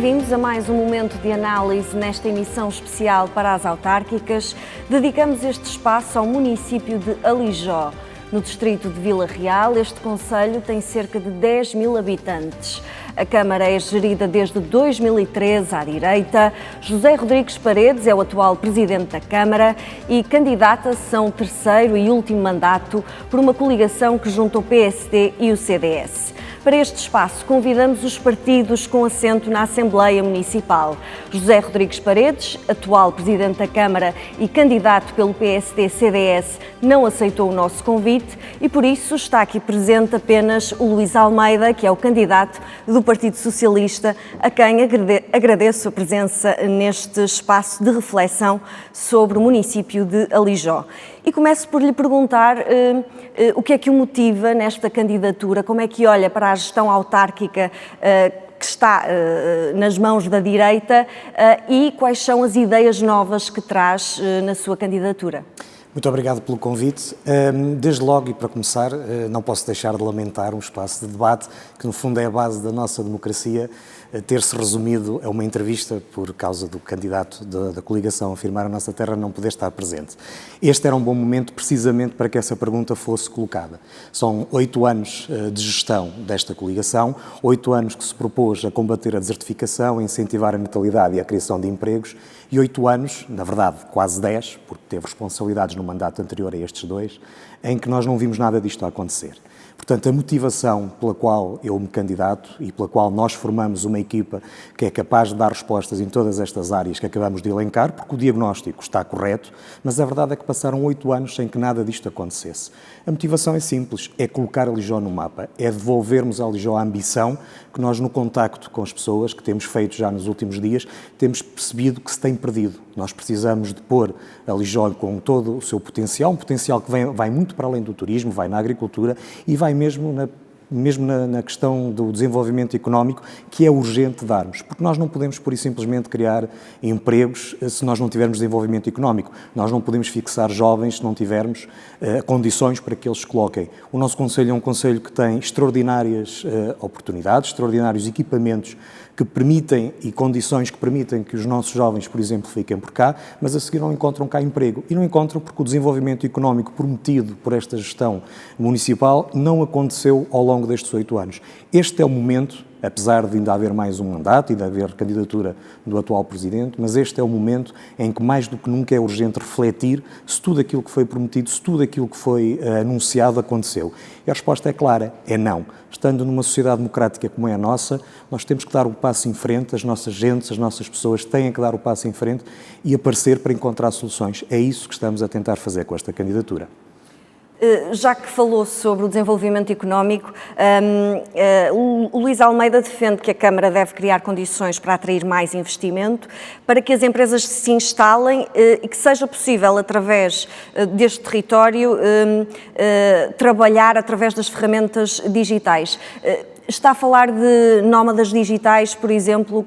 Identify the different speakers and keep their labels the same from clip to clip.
Speaker 1: Bem-vindos a mais um momento de análise nesta emissão especial para as autárquicas. Dedicamos este espaço ao município de Alijó. No distrito de Vila Real, este concelho tem cerca de 10 mil habitantes. A Câmara é gerida desde 2013 à direita. José Rodrigues Paredes é o atual presidente da Câmara e candidata-se a um terceiro e último mandato por uma coligação que junta o PSD e o CDS. Para este espaço, convidamos os partidos com assento na Assembleia Municipal. José Rodrigues Paredes, atual Presidente da Câmara e candidato pelo PSD-CDS, não aceitou o nosso convite e, por isso, está aqui presente apenas o Luís Almeida, que é o candidato do Partido Socialista, a quem agradeço a presença neste espaço de reflexão sobre o município de Alijó. E começo por lhe perguntar o que é que o motiva nesta candidatura, como é que olha para a gestão autárquica que está nas mãos da direita e quais são as ideias novas que traz na sua candidatura.
Speaker 2: Muito obrigado pelo convite. Desde logo, e para começar, não posso deixar de lamentar um espaço de debate que, no fundo, é a base da nossa democracia, ter-se resumido a uma entrevista por causa do candidato da coligação Afirmar a Nossa Terra não poder estar presente. Este era um bom momento precisamente para que essa pergunta fosse colocada. São 8 anos de gestão desta coligação, 8 anos que se propôs a combater a desertificação, a incentivar a natalidade e a criação de empregos, e 8 anos, na verdade quase 10, porque teve responsabilidades no mandato anterior a estes dois, em que nós não vimos nada disto a acontecer. Portanto, a motivação pela qual eu me candidato e pela qual nós formamos uma equipa que é capaz de dar respostas em todas estas áreas que acabamos de elencar, porque o diagnóstico está correto, mas a verdade é que passaram 8 anos sem que nada disto acontecesse. A motivação é simples, é colocar Alijó no mapa, é devolvermos a Alijó a ambição que nós, no contacto com as pessoas que temos feito já nos últimos dias, temos percebido que se tem perdido. Nós precisamos de pôr Alijó com todo o seu potencial, um potencial que vai muito para além do turismo, vai na agricultura e vai mesmo na questão do desenvolvimento económico, que é urgente darmos, porque nós não podemos, pura e simplesmente, criar empregos se nós não tivermos desenvolvimento económico. Nós não podemos fixar jovens se não tivermos condições para que eles se coloquem. O nosso concelho é um concelho que tem extraordinárias oportunidades, extraordinários equipamentos que permitem e condições que permitem que os nossos jovens, por exemplo, fiquem por cá, mas a seguir não encontram cá emprego. E não encontram porque o desenvolvimento económico prometido por esta gestão municipal não aconteceu ao longo destes 8 anos. Este é o momento, apesar de ainda haver mais um mandato e de haver candidatura do atual Presidente, mas este é o momento em que mais do que nunca é urgente refletir se tudo aquilo que foi prometido, se tudo aquilo que foi anunciado aconteceu. E a resposta é clara, é não. Estando numa sociedade democrática como é a nossa, nós temos que dar o passo em frente, as nossas gentes, as nossas pessoas têm que dar o passo em frente e aparecer para encontrar soluções. É isso que estamos a tentar fazer com esta candidatura.
Speaker 1: Já que falou sobre o desenvolvimento económico, o Luís Almeida defende que a Câmara deve criar condições para atrair mais investimento, para que as empresas se instalem e que seja possível, através deste território, trabalhar através das ferramentas digitais. Está a falar de nómadas digitais, por exemplo,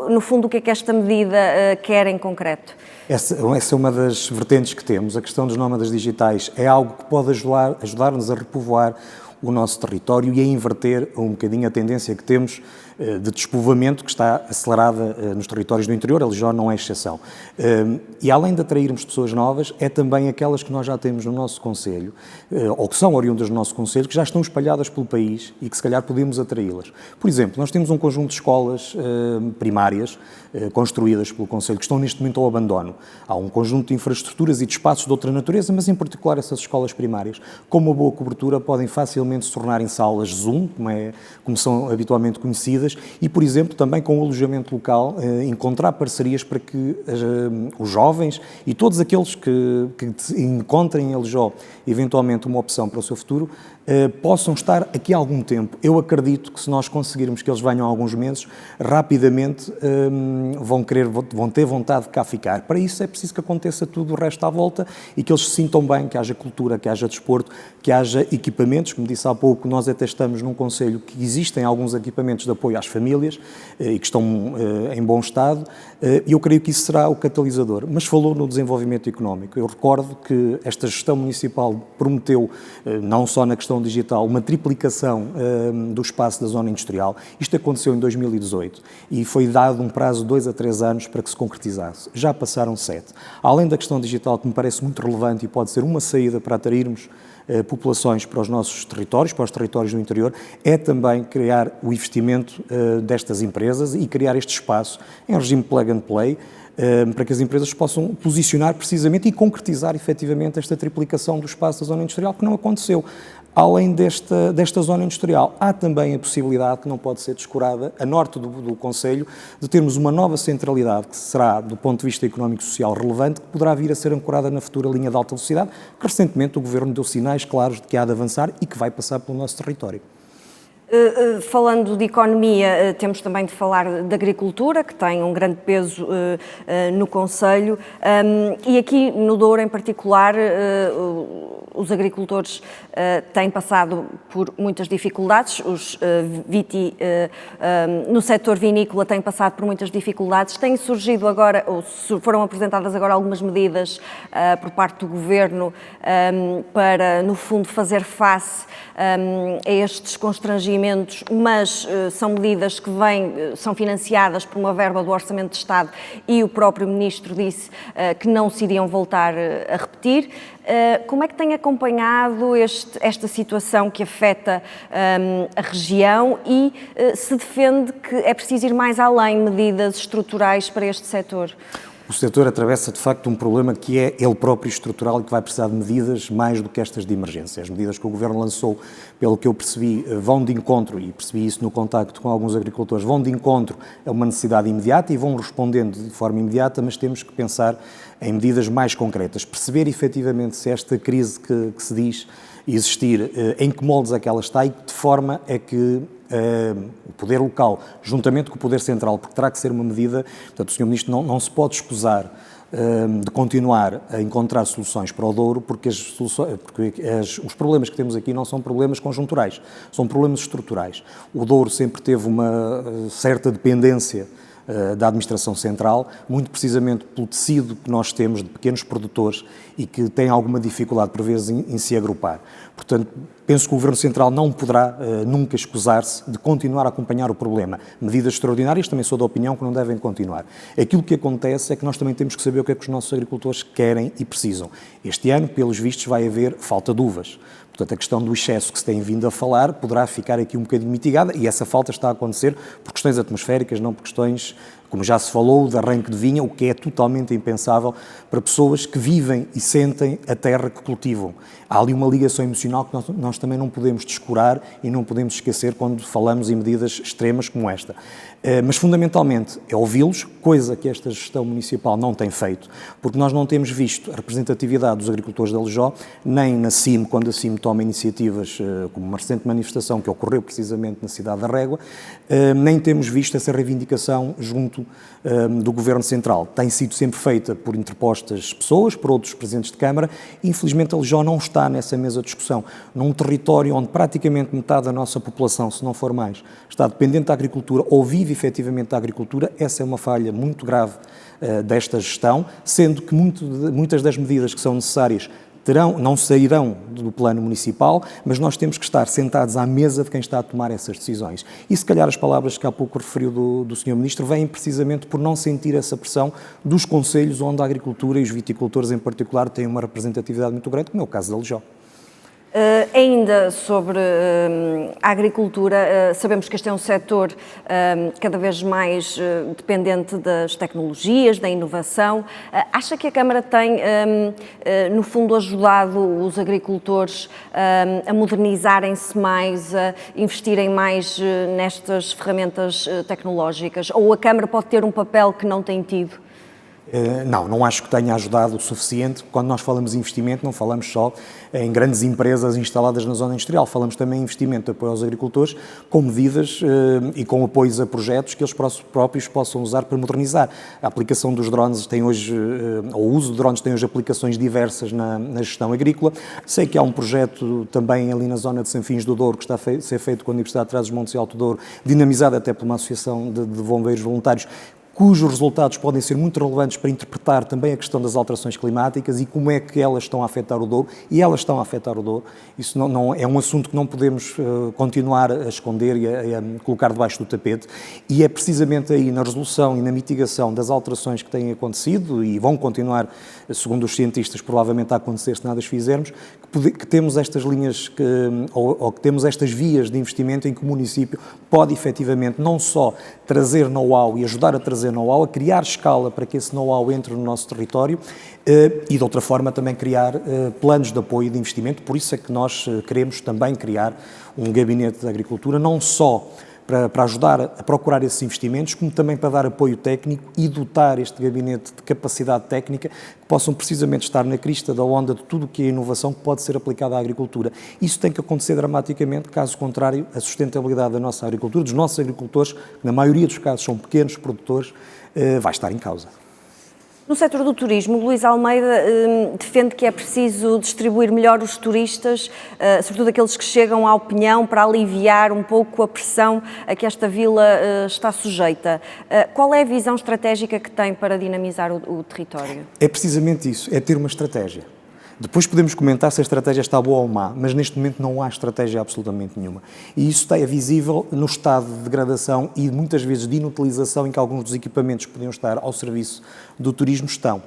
Speaker 1: no fundo, o que é que esta medida quer em concreto?
Speaker 2: Essa é uma das vertentes que temos. A questão dos nómadas digitais é algo que pode ajudar-nos a repovoar o nosso território e a inverter um bocadinho a tendência que temos de despovoamento que está acelerada nos territórios do interior. Alijó não é exceção. E além de atrairmos pessoas novas, é também aquelas que nós já temos no nosso concelho, ou que são oriundas do nosso concelho, que já estão espalhadas pelo país e que se calhar podemos atraí-las. Por exemplo, nós temos um conjunto de escolas primárias construídas pelo concelho que estão neste momento ao abandono. Há um conjunto de infraestruturas e de espaços de outra natureza, mas em particular essas escolas primárias, com uma boa cobertura, podem facilmente se tornar em salas Zoom, como são habitualmente conhecidas, e, por exemplo, também com o alojamento local, encontrar parcerias para que os jovens e todos aqueles que encontrem em Alijó eventualmente uma opção para o seu futuro, possam estar aqui há algum tempo. Eu acredito que se nós conseguirmos que eles venham há alguns meses, rapidamente vão ter vontade de cá ficar. Para isso é preciso que aconteça tudo o resto à volta e que eles se sintam bem, que haja cultura, que haja desporto, que haja equipamentos. Como disse há pouco, nós até estamos num concelho que existem alguns equipamentos de apoio às famílias e que estão em bom estado, e eu creio que isso será o catalisador. Mas falou no desenvolvimento económico. Eu recordo que esta gestão municipal prometeu, não só na questão questão digital, uma triplicação do espaço da zona industrial. Isto aconteceu em 2018 e foi dado um prazo de 2 a 3 anos para que se concretizasse. Já passaram 7. Além da questão digital, que me parece muito relevante e pode ser uma saída para atrairmos populações para os nossos territórios, para os territórios do interior, é também criar o investimento destas empresas e criar este espaço em regime plug and play, para que as empresas possam posicionar precisamente e concretizar efetivamente esta triplicação do espaço da zona industrial, que não aconteceu. Além desta zona industrial, há também a possibilidade, que não pode ser descurada, a norte do concelho, de termos uma nova centralidade, que será, do ponto de vista económico e social, relevante, que poderá vir a ser ancorada na futura linha de alta velocidade, que recentemente o Governo deu sinais claros de que há de avançar e que vai passar pelo nosso território.
Speaker 1: Falando de economia, temos também de falar de agricultura, que tem um grande peso no concelho, e aqui no Douro em particular, os agricultores têm passado por muitas dificuldades, no setor vinícola têm passado por muitas dificuldades, têm surgido agora, ou foram apresentadas agora algumas medidas por parte do Governo para, no fundo, fazer face a estes constrangimentos, mas são medidas que são financiadas por uma verba do Orçamento de Estado e o próprio Ministro disse que não se iriam voltar a repetir. Como é que tem acompanhado esta situação que afeta a região e se defende que é preciso ir mais além medidas estruturais para este setor?
Speaker 2: O setor atravessa, de facto, um problema que é ele próprio estrutural e que vai precisar de medidas mais do que estas de emergência. As medidas que o Governo lançou, pelo que eu percebi, vão de encontro, e percebi isso no contacto com alguns agricultores, vão de encontro a uma necessidade imediata e vão respondendo de forma imediata, mas temos que pensar em medidas mais concretas. Perceber, efetivamente, se esta crise que se diz existir, em que moldes é que ela está e de forma é que o poder local, juntamente com o poder central, porque terá que ser uma medida, portanto o Sr. Ministro não se pode escusar de continuar a encontrar soluções para o Douro, porque os problemas que temos aqui não são problemas conjunturais, são problemas estruturais. O Douro sempre teve uma certa dependência da administração central, muito precisamente pelo tecido que nós temos de pequenos produtores e que têm alguma dificuldade, por vezes, em se agrupar. Portanto, penso que o Governo Central não poderá nunca escusar-se de continuar a acompanhar o problema. Medidas extraordinárias, também sou da opinião que não devem continuar. Aquilo que acontece é que nós também temos que saber o que é que os nossos agricultores querem e precisam. Este ano, pelos vistos, vai haver falta de uvas. Portanto, a questão do excesso que se tem vindo a falar poderá ficar aqui um bocadinho mitigada e essa falta está a acontecer por questões atmosféricas, não por questões, como já se falou, de arranque de vinha, o que é totalmente impensável para pessoas que vivem e sentem a terra que cultivam. Há ali uma ligação emocional que nós também não podemos descurar e não podemos esquecer quando falamos em medidas extremas como esta. Mas, fundamentalmente, é ouvi-los, coisa que esta gestão municipal não tem feito, porque nós não temos visto a representatividade dos agricultores de Alijó, nem na CIM, quando a CIM toma iniciativas, como uma recente manifestação que ocorreu precisamente na cidade da Régua, nem temos visto essa reivindicação junto do Governo Central. Tem sido sempre feita por interpostas pessoas, por outros presidentes de Câmara, e infelizmente Alijó não está nessa mesa de discussão, num território onde praticamente metade da nossa população, se não for mais, está dependente da agricultura ou vive efetivamente da agricultura. Essa é uma falha muito grave desta gestão, sendo que muitas das medidas que são necessárias não sairão do plano municipal, mas nós temos que estar sentados à mesa de quem está a tomar essas decisões. E se calhar as palavras que há pouco referiu do Sr. Ministro vêm precisamente por não sentir essa pressão dos concelhos onde a agricultura e os viticultores em particular têm uma representatividade muito grande, como é o caso de Alijó.
Speaker 1: Ainda sobre a agricultura, sabemos que este é um setor cada vez mais dependente das tecnologias, da inovação. Acha que a Câmara tem, no fundo, ajudado os agricultores a modernizarem-se mais, a investirem mais nestas ferramentas tecnológicas? Ou a Câmara pode ter um papel que não tem tido?
Speaker 2: Não acho que tenha ajudado o suficiente. Quando nós falamos de investimento, não falamos só em grandes empresas instaladas na zona industrial, falamos também em investimento de apoio aos agricultores, com medidas e com apoios a projetos que eles próprios possam usar para modernizar. A aplicação dos drones tem hoje, ou o uso de drones tem hoje aplicações diversas na gestão agrícola. Sei que há um projeto também ali na zona de Sanfins do Douro, que está a ser feito com a Universidade de Trás-os-Montes e Alto Douro, dinamizado até por uma associação de bombeiros voluntários, cujos resultados podem ser muito relevantes para interpretar também a questão das alterações climáticas e como é que elas estão a afetar o Douro, e elas estão a afetar o Douro. Isso não é um assunto que não podemos continuar a esconder e a colocar debaixo do tapete, e é precisamente aí na resolução e na mitigação das alterações que têm acontecido e vão continuar, segundo os cientistas, provavelmente a acontecer se nada as fizermos, que temos estas linhas, ou que temos estas vias de investimento em que o município pode efetivamente não só trazer know-how e ajudar a trazer know-how, a criar escala para que esse know-how entre no nosso território e de outra forma também criar planos de apoio e de investimento. Por isso é que nós queremos também criar um gabinete de agricultura, não só para ajudar a procurar esses investimentos, como também para dar apoio técnico e dotar este gabinete de capacidade técnica que possam precisamente estar na crista da onda de tudo o que é inovação que pode ser aplicada à agricultura. Isso tem que acontecer dramaticamente, caso contrário, a sustentabilidade da nossa agricultura, dos nossos agricultores, que na maioria dos casos são pequenos produtores, vai estar em causa.
Speaker 1: No setor do turismo, o Luís Almeida defende que é preciso distribuir melhor os turistas, sobretudo aqueles que chegam ao Pinhão, para aliviar um pouco a pressão a que esta vila está sujeita. Qual é a visão estratégica que tem para dinamizar o território?
Speaker 2: É precisamente isso, é ter uma estratégia. Depois podemos comentar se a estratégia está boa ou má, mas neste momento não há estratégia absolutamente nenhuma. E isso é visível no estado de degradação e muitas vezes de inutilização em que alguns dos equipamentos que podiam estar ao serviço do turismo estão.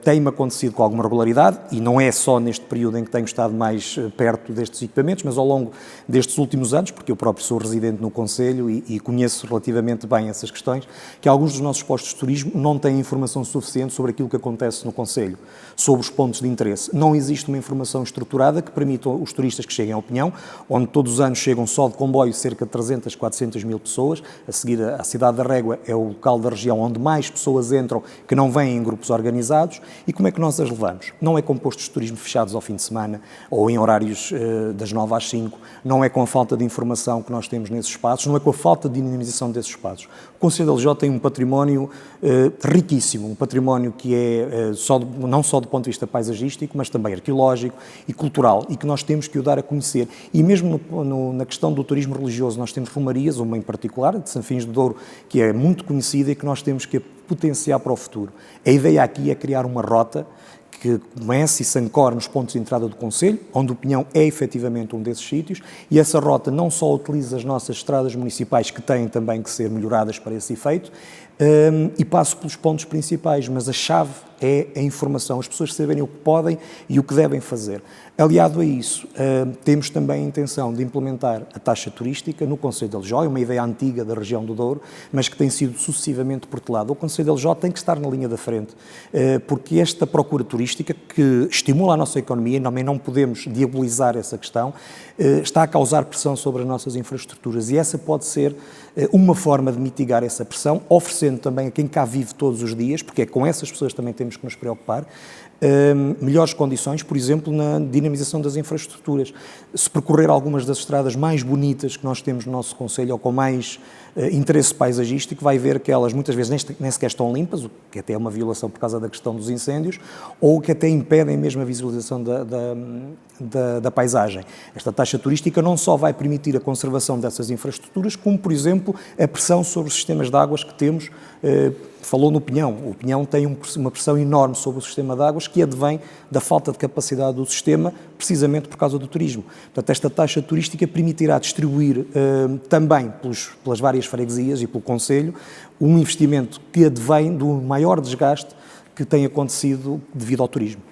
Speaker 2: Tem-me acontecido com alguma regularidade, e não é só neste período em que tenho estado mais perto destes equipamentos, mas ao longo destes últimos anos, porque eu próprio sou residente no Conselho e conheço relativamente bem essas questões, que alguns dos nossos postos de turismo não têm informação suficiente sobre aquilo que acontece no Conselho, sobre os pontos de interesse. Não existe uma informação estruturada que permita os turistas que cheguem ao Pinhão, onde todos os anos chegam só de comboio cerca de 300, 400 mil pessoas. A seguir, a cidade da Régua é o local da região onde mais pessoas entram que não vêm em grupos organizados. E como é que nós as levamos? Não é com postos de turismo fechados ao fim de semana ou em horários das 9 às 5, não é com a falta de informação que nós temos nesses espaços, não é com a falta de dinamização desses espaços. O Conselho de Alijó tem um património riquíssimo, um património que é não só do ponto de vista paisagístico, mas também arqueológico e cultural, e que nós temos que o dar a conhecer. E mesmo na questão do turismo religioso, nós temos romarias, uma em particular, de Sanfins do Douro, que é muito conhecida e que nós temos que potenciar para o futuro. A ideia aqui é criar uma rota que comece e se ancore nos pontos de entrada do Conselho, onde o Pinhão é efetivamente um desses sítios, e essa rota não só utiliza as nossas estradas municipais, que têm também que ser melhoradas para esse efeito, e passo pelos pontos principais, mas a chave é a informação, as pessoas saberem o que podem e o que devem fazer. Aliado a isso, temos também a intenção de implementar a taxa turística no Concelho de Alijó, é uma ideia antiga da região do Douro, mas que tem sido sucessivamente protelada. O Concelho de Alijó tem que estar na linha da frente, porque esta procura turística, que estimula a nossa economia, e também não podemos diabolizar essa questão, está a causar pressão sobre as nossas infraestruturas, e essa pode ser uma forma de mitigar essa pressão, oferecendo também a quem cá vive todos os dias, porque é com essas pessoas também temos que nos preocupar, melhores condições, por exemplo, na dinamização das infraestruturas. Se percorrer algumas das estradas mais bonitas que nós temos no nosso concelho, ou com mais interesse paisagístico, vai ver que elas muitas vezes nem sequer estão limpas, o que até é uma violação por causa da questão dos incêndios, ou que até impedem mesmo a visualização da paisagem. Esta taxa turística não só vai permitir a conservação dessas infraestruturas, como, por exemplo, a pressão sobre os sistemas de águas que temos. Falou no Pinhão. O Pinhão tem uma pressão enorme sobre o sistema de águas que advém da falta de capacidade do sistema, precisamente por causa do turismo. Portanto, esta taxa turística permitirá distribuir também pelas várias freguesias e pelo Concelho um investimento que advém do maior desgaste que tem acontecido devido ao turismo.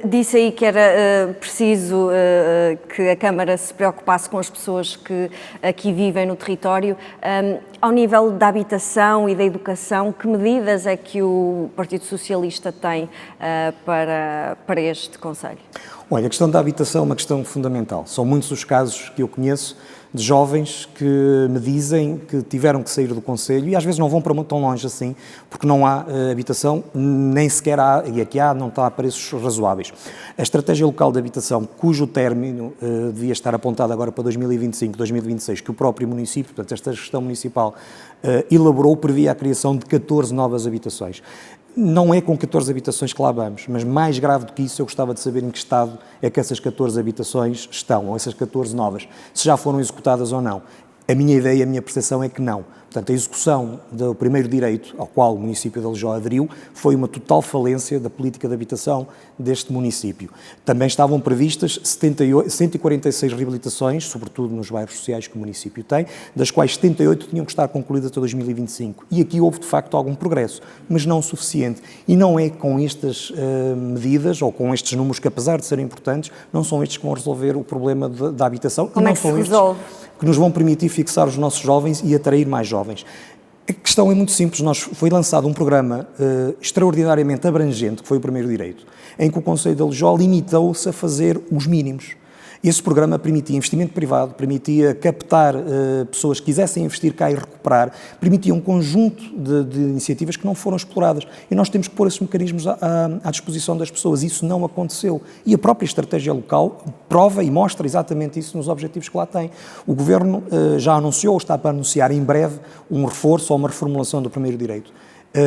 Speaker 1: Disse aí que era preciso que a Câmara se preocupasse com as pessoas que aqui vivem no território. Ao nível da habitação e da educação, que medidas é que o Partido Socialista tem para este Conselho?
Speaker 2: Olha, a questão da habitação é uma questão fundamental. São muitos os casos que eu conheço de jovens que me dizem que tiveram que sair do Concelho e às vezes não vão para tão longe assim, porque não há habitação, nem sequer há, e aqui há, não está a preços razoáveis. A estratégia local de habitação, cujo término devia estar apontado agora para 2025, 2026, que o próprio município, portanto esta gestão municipal, elaborou, previa a criação de 14 novas habitações. Não é com 14 habitações que lá vamos, mas mais grave do que isso, eu gostava de saber em que estado é que essas 14 habitações estão, ou essas 14 novas, se já foram executadas ou não. A minha ideia, a minha percepção é que não, Portanto, a execução do primeiro direito ao qual o município de Alijó aderiu foi uma total falência da política de habitação deste município. Também estavam previstas 146 reabilitações, sobretudo nos bairros sociais que o município tem, das quais 78 tinham que estar concluídas até 2025. E aqui houve, de facto, algum progresso, mas não o suficiente. E não é com estas medidas, ou com estes números que, apesar de serem importantes, não são estes que vão resolver o problema da habitação.
Speaker 1: Como
Speaker 2: e não
Speaker 1: é que
Speaker 2: são
Speaker 1: se
Speaker 2: estes
Speaker 1: resolve?
Speaker 2: Que nos vão permitir fixar os nossos jovens e atrair mais jovens. A questão é muito simples. Foi lançado um programa extraordinariamente abrangente, que foi o primeiro direito, em que o Conselho de Alijó limitou-se a fazer os mínimos. Esse programa permitia investimento privado, permitia captar pessoas que quisessem investir cá e recuperar, permitia um conjunto de iniciativas que não foram exploradas. E nós temos que pôr esses mecanismos à disposição das pessoas. Isso não aconteceu. E a própria estratégia local prova e mostra exatamente isso nos objetivos que lá tem. O Governo já anunciou, ou está para anunciar em breve, um reforço ou uma reformulação do primeiro direito.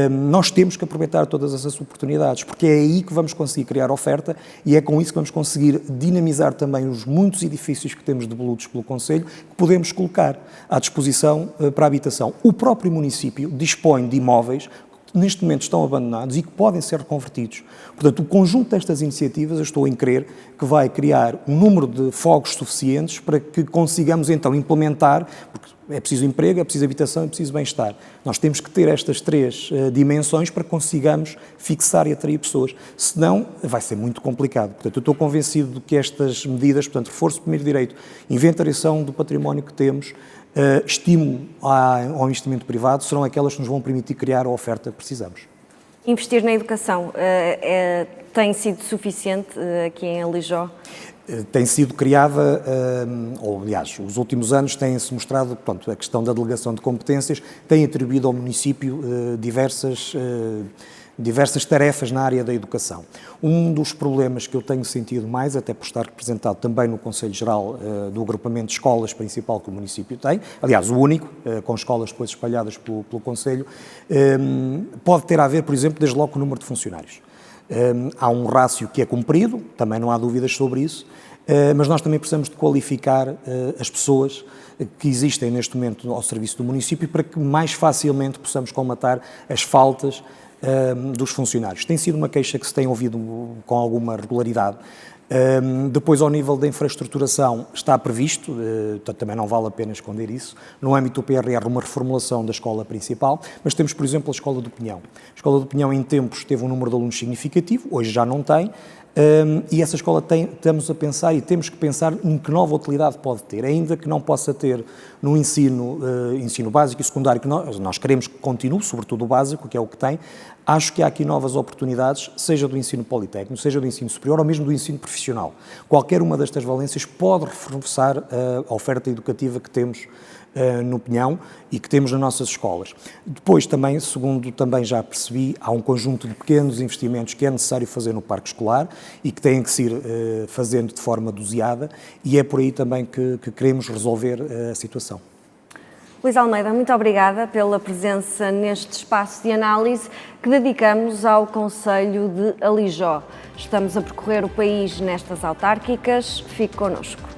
Speaker 2: Nós temos que aproveitar todas essas oportunidades, porque é aí que vamos conseguir criar oferta e é com isso que vamos conseguir dinamizar também os muitos edifícios que temos devolutos pelo Conselho, que podemos colocar à disposição para a habitação. O próprio município dispõe de imóveis que neste momento estão abandonados e que podem ser reconvertidos. Portanto, o conjunto destas iniciativas, eu estou em crer que vai criar um número de fogos suficientes para que consigamos então implementar, porque é preciso emprego, é preciso habitação, é preciso bem-estar. Nós temos que ter estas três dimensões para que consigamos fixar e atrair pessoas. Senão, vai ser muito complicado. Portanto, eu estou convencido de que estas medidas, portanto, reforço do primeiro direito, inventariação do património que temos, estímulo ao investimento privado, serão aquelas que nos vão permitir criar a oferta que precisamos.
Speaker 1: Investir na educação tem sido suficiente aqui em Alijó?
Speaker 2: Tem sido criada, ou aliás, os últimos anos têm-se mostrado, pronto, a questão da delegação de competências tem atribuído ao município diversas tarefas na área da educação. Um dos problemas que eu tenho sentido mais, até por estar representado também no Conselho Geral do agrupamento de escolas principal que o município tem, aliás, o único, com escolas depois espalhadas pelo Conselho, pode ter a ver, por exemplo, desde logo com o número de funcionários. Há um rácio que é cumprido, também não há dúvidas sobre isso, mas nós também precisamos de qualificar as pessoas que existem neste momento ao serviço do município para que mais facilmente possamos colmatar as faltas dos funcionários. Tem sido uma queixa que se tem ouvido com alguma regularidade. Depois, ao nível da infraestruturação, está previsto, também não vale a pena esconder isso, no âmbito do PRR, uma reformulação da escola principal, mas temos, por exemplo, a Escola do Pinhão. A Escola do Pinhão, em tempos, teve um número de alunos significativo, hoje já não tem, e essa escola estamos a pensar e temos que pensar em que nova utilidade pode ter, ainda que não possa ter no ensino básico e secundário, que nós queremos que continue, sobretudo o básico, que é o que tem. Acho que há aqui novas oportunidades, seja do ensino politécnico, seja do ensino superior ou mesmo do ensino profissional. Qualquer uma destas valências pode reforçar a oferta educativa que temos no Pinhão e que temos nas nossas escolas. Depois também, segundo também já percebi, há um conjunto de pequenos investimentos que é necessário fazer no parque escolar e que têm que se ir fazendo de forma doseada e é por aí também que queremos resolver a situação.
Speaker 1: Luís Almeida, muito obrigada pela presença neste espaço de análise que dedicamos ao Concelho de Alijó. Estamos a percorrer o país nestas autárquicas. Fique connosco.